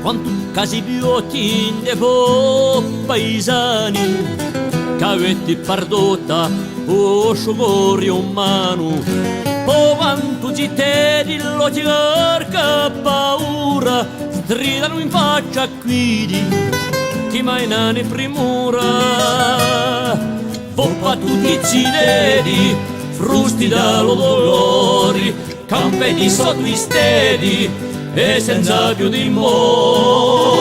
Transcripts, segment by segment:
quanto casi biotti de po paesani, cavetti pardota o sciogori umano, o quanto cittedi lo cerca paura, stridano in faccia quidi, chi mai nane primura, poppa tutti i zinedi, frusti dallo dolori, campe di sotto i stedi, e senza più dimori.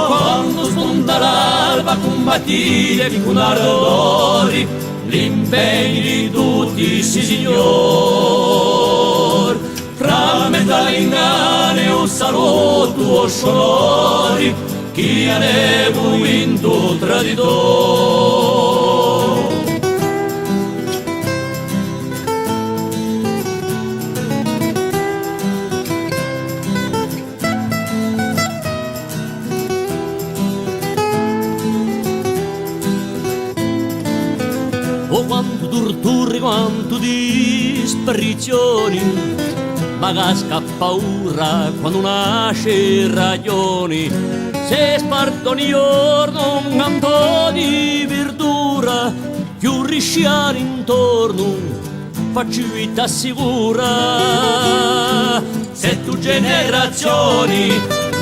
Quando spunta l'alba combattite con ardori l'impegno di tutti si signor. Fra mezza l'ingane un saluto sonori, chi ha vinto traditor. Oh, quanto torture, quanto disparizioni, ma casca paura quando nasce ragioni. Se spartono i giorno un canto di verdura, più risciare intorno, faccio vita sicura. Se tu generazioni,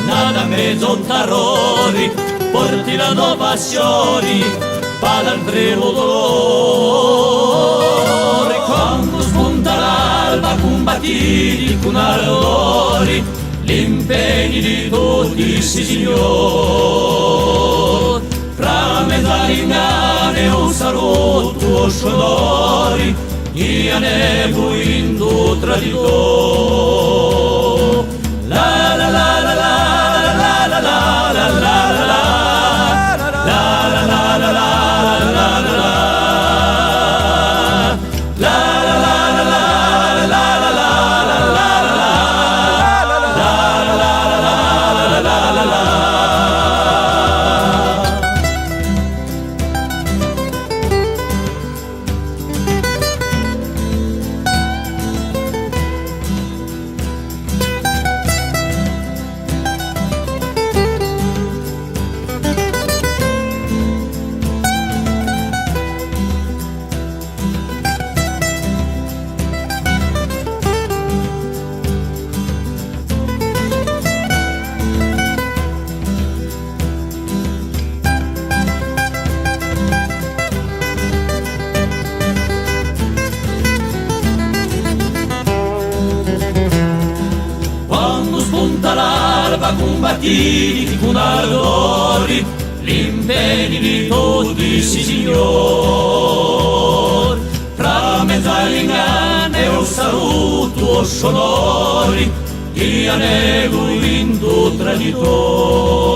nada mezzo tarori, porti la tua passioni, pada al treno dolore. Quando spunta l'alba combattiti con ardori l'impegno di tutti si signor. Fra mezza l'ingane un saluto sonori, chi ne vinto traditor. La la la la la la la la la la la. Combattiti con ardori l'impegno di tutti si signor. Fra mezza l'ingane un saluto sonori, chi ne vinto traditor.